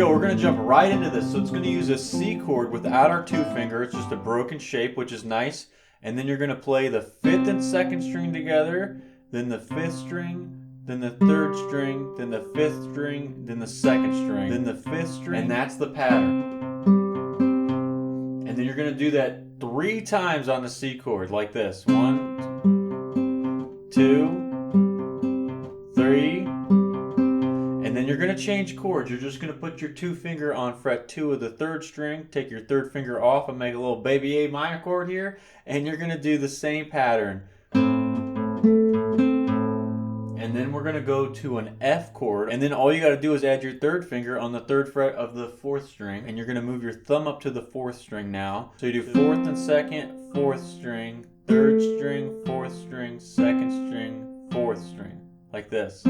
go, we're gonna jump right into this. So it's gonna use a C chord without our 2 finger. It's just a broken shape, which is nice. And then you're gonna play the 5th and 2nd string together, then the 5th string, then the 3rd string, then the 5th string, then the 2nd string, then the 5th string, and that's the pattern. And then you're gonna do that 3 times on the C chord, like this. 1, 2, 3. And then you're gonna change chords. You're just gonna put your 2 finger on fret 2 of the 3rd string, take your 3rd finger off and make a little baby A minor chord here, and you're gonna do the same pattern. And then we're gonna go to an F chord, and then all you gotta do is add your 3rd finger on the 3rd fret of the 4th string, and you're gonna move your thumb up to the 4th string now. So you do 4th and 2nd, 4th string, 3rd string, 4th string, 2nd string, 4th string, like this.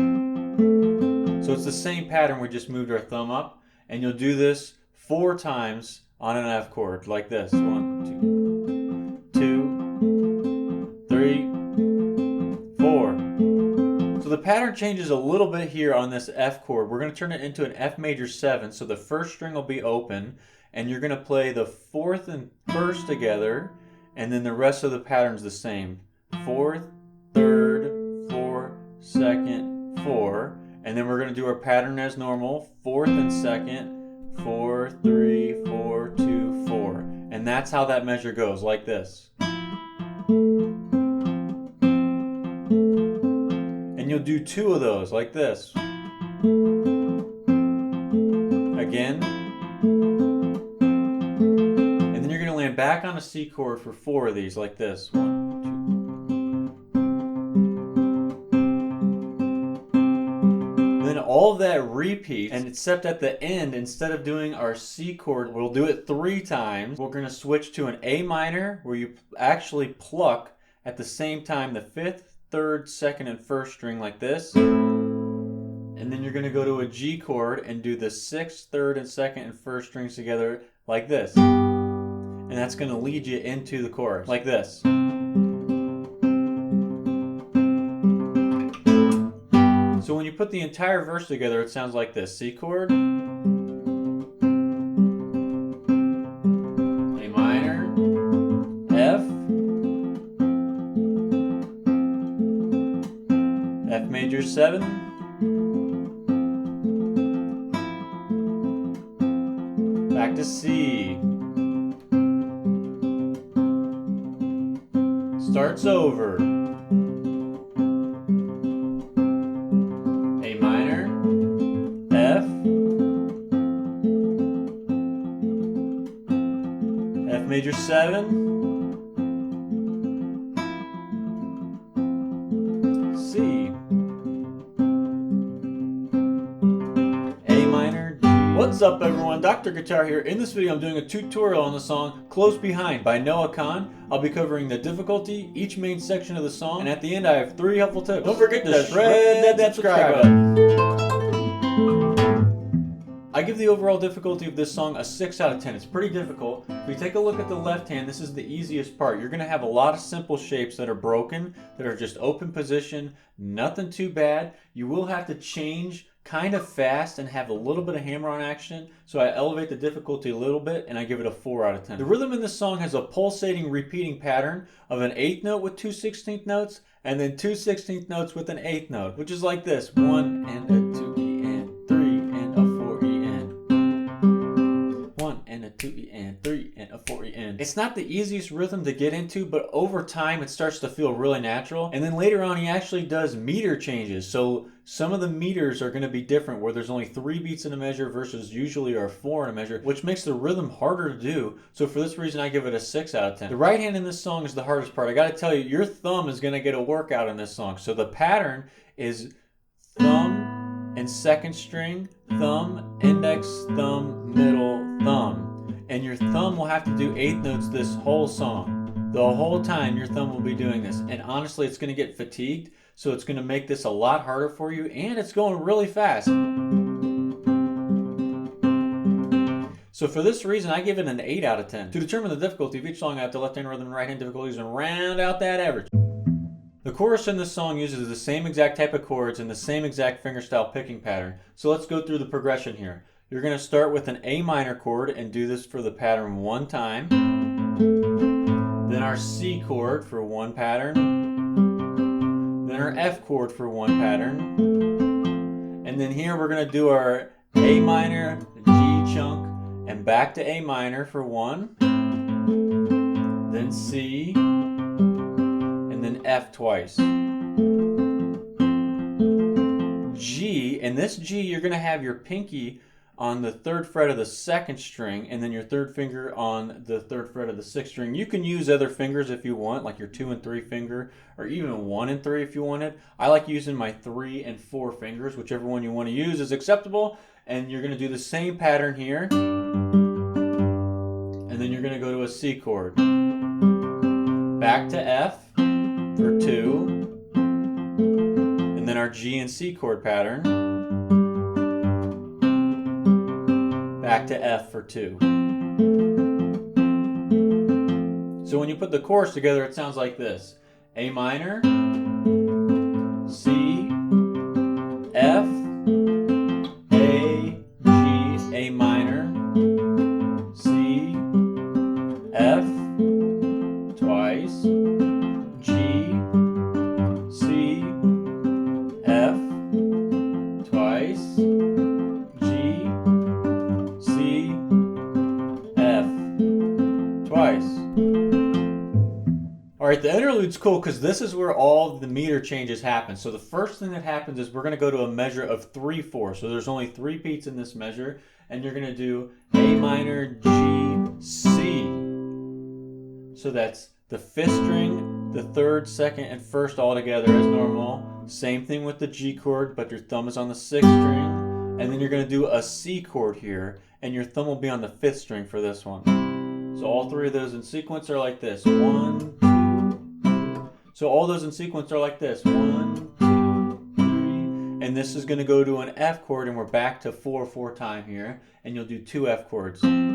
So it's the same pattern, we just moved our thumb up, and you'll do this 4 times on an F chord, like this. 1, 2, 3, 4. So the pattern changes a little bit here on this F chord. We're going to turn it into an F major 7, so the 1st string will be open, and you're going to play the 4th and 1st together, and then the rest of the pattern's the same. 4th, 3rd, 4th, 2nd, 4. And then we're going to do our pattern as normal, 4th and 2nd, 4, 3, 4, 2, 4. And that's how that measure goes, like this. And you'll do 2 of those, like this. Again. And then you're going to land back on a C chord for 4 of these, like this. 1, 2. Then all of that repeats, and except at the end, instead of doing our C chord, we'll do it 3 times. We're going to switch to an A minor, where you actually pluck at the same time the 5th, 3rd, 2nd, and 1st string, like this. And then you're going to go to a G chord and do the 6th, 3rd, and 2nd, and 1st strings together, like this. And that's going to lead you into the chorus, like this. So when you put the entire verse together, it sounds like this. C chord, A minor, F, F major 7, back to C, starts over. F major 7, C, A minor, G. What's up everyone, Dr. Guitar here. In this video I'm doing a tutorial on the song Close Behind by Noah Kahan. I'll be covering the difficulty, each main section of the song, and at the end I have 3 helpful tips. Don't forget to shred that subscribe button. I give the overall difficulty of this song a 6 out of 10. It's pretty difficult. If we take a look at the left hand, this is the easiest part. You're going to have a lot of simple shapes that are broken, that are just open position, nothing too bad. You will have to change kind of fast and have a little bit of hammer-on action, so I elevate the difficulty a little bit and I give it a 4 out of 10. The rhythm in this song has a pulsating repeating pattern of an 8th note with 2 16th notes and then 2 16th notes with an 8th note, which is like this: 1 and a 2 E and 3 and a 4 E and 1 and a 2 E and 3 and a 4 E and. It's not the easiest rhythm to get into, but over time it starts to feel really natural. And then later on he actually does meter changes, so some of the meters are going to be different, where there's only 3 beats in a measure versus usually are 4 in a measure, which makes the rhythm harder to do. So for this reason I give it a 6 out of 10. The right hand in this song is the hardest part. I got to tell you, your thumb is going to get a workout in this song. So the pattern is thumb and 2nd string, thumb, index, thumb, middle, thumb. And your thumb will have to do 8th notes this whole song. The whole time your thumb will be doing this. And honestly, it's going to get fatigued, so it's going to make this a lot harder for you, and it's going really fast. So for this reason, I give it an 8 out of 10. To determine the difficulty of each song, I have the left hand rhythm and right hand difficulties and round out that average. The chorus in this song uses the same exact type of chords and the same exact fingerstyle picking pattern. So let's go through the progression here. You're going to start with an A minor chord and do this for the pattern one time. Then our C chord for one pattern. Then our F chord for one pattern. And then here we're going to do our A minor, G chunk, and back to A minor for one. Then C, and then F twice. G, and this G, you're going to have your pinky on the 3rd fret of the 2nd string, and then your 3rd finger on the 3rd fret of the 6th string. You can use other fingers if you want, like your 2 and 3 finger, or even 1 and 3 if you wanted. I like using my 3 and 4 fingers, whichever one you want to use is acceptable. And you're going to do the same pattern here, and then you're going to go to a C chord. Back to F for 2, and then our G and C chord pattern. Back to F for 2. So when you put the chorus together, it sounds like this: A minor, C, F, A, G, A minor, C, F, twice, G, C, F, twice, G, C, F, twice. Alright, the interlude's cool because this is where all the meter changes happen. So the first thing that happens is we're going to go to a measure of 3/4. So there's only 3 beats in this measure, and you're going to do A minor, G, C. So that's the 5th string, the 3rd, 2nd, and 1st all together as normal. Same thing with the G chord, but your thumb is on the 6th string. And then you're going to do a C chord here, and your thumb will be on the 5th string for this one. So all 3 of those in sequence are like this. 1, 2. So all those in sequence are like this. 1, 2, 3. And this is going to go to an F chord, and we're back to 4/4 time here. And you'll do 2 F chords. Then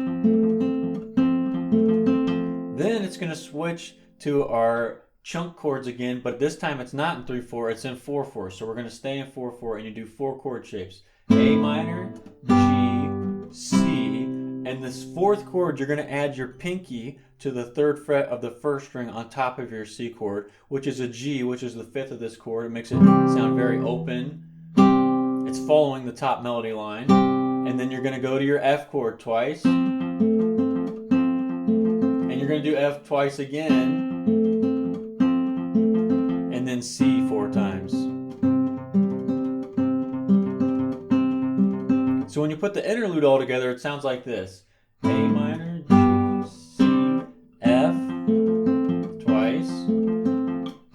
it's going to switch to our chunk chords again, but this time it's not in 3/4, it's in 4/4. So we're going to stay in 4/4, and you do 4 chord shapes. A minor, G, C, and this 4th chord, you're going to add your pinky to the 3rd fret of the 1st string on top of your C chord, which is a G, which is the 5th of this chord. It makes it sound very open. It's following the top melody line. And then you're going to go to your F chord twice. And you're going to do F twice again. And then C 4 times. So when you put the interlude all together, it sounds like this: A minor, G, C, F, twice,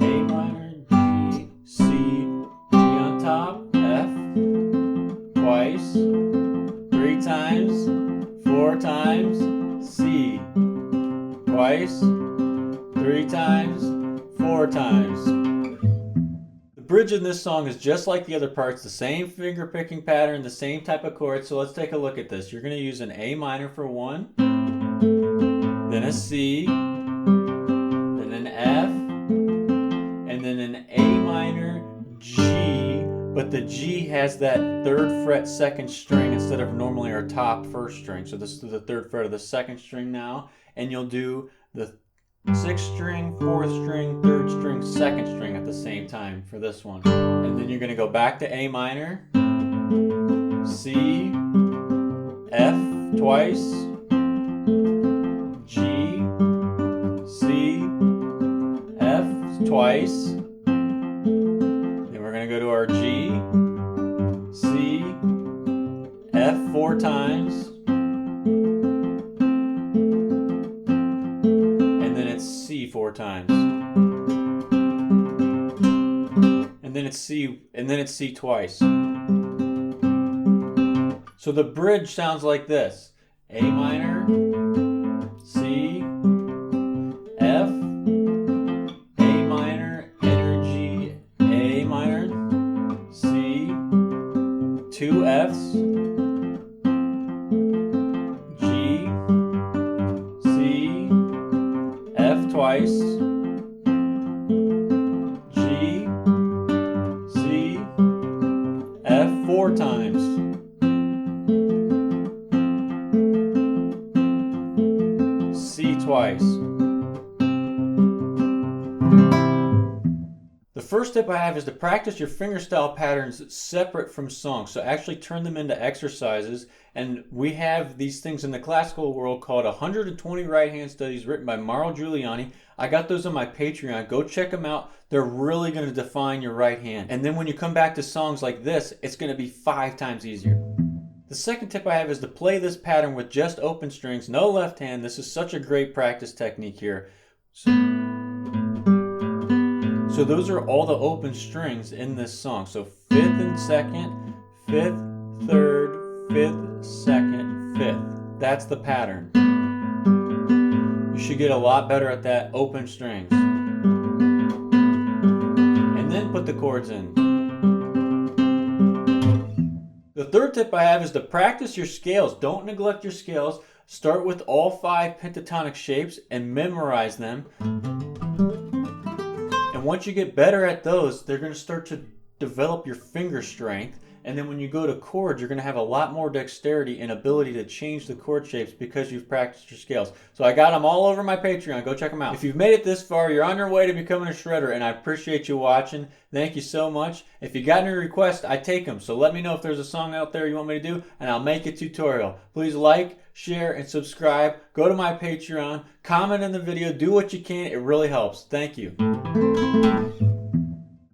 A minor, G, C, G on top, F, twice, 3 times, 4 times, C, twice, 3 times, 4 times. The bridge in this song is just like the other parts, the same finger picking pattern, the same type of chords. So let's take a look at this. You're going to use an A minor for 1, then a C, then an F, and then an A minor, G, but the G has that 3rd fret 2nd string instead of normally our top 1st string. So this is the 3rd fret of the 2nd string now, and you'll do the 6th string, 4th string, 3rd string, 2nd string at the same time for this one. And then you're going to go back to A minor, C, F twice, G, C, F twice. Then we're going to go to our G, C, F 4 times. C 4 times, and then it's C twice. So the bridge sounds like this: A minor, C, F, A minor, energy, A minor, C, 2 Fs, G, C, F twice, G, C, F 4 times. The first tip I have is to practice your fingerstyle patterns separate from songs. So actually turn them into exercises. And we have these things in the classical world called 120 Right Hand Studies written by Mauro Giuliani. I got those on my Patreon. Go check them out. They're really going to define your right hand. And then when you come back to songs like this, it's going to be 5 times easier. The second tip I have is to play this pattern with just open strings, no left hand. This is such a great practice technique here. So those are all the open strings in this song. So 5th and 2nd, 5th, 3rd, 5th, 2nd, 5th. That's the pattern. You should get a lot better at that open strings. And then put the chords in. The third tip I have is to practice your scales. Don't neglect your scales. Start with all 5 pentatonic shapes and memorize them. And once you get better at those, they're going to start to develop your finger strength. And then when you go to chords, you're going to have a lot more dexterity and ability to change the chord shapes because you've practiced your scales. So I got them all over my Patreon. Go check them out. If you've made it this far, you're on your way to becoming a shredder, and I appreciate you watching. Thank you so much. If you got any requests, I take them. So let me know if there's a song out there you want me to do, and I'll make a tutorial. Please like, share, and subscribe. Go to my Patreon. Comment in the video. Do what you can. It really helps. Thank you.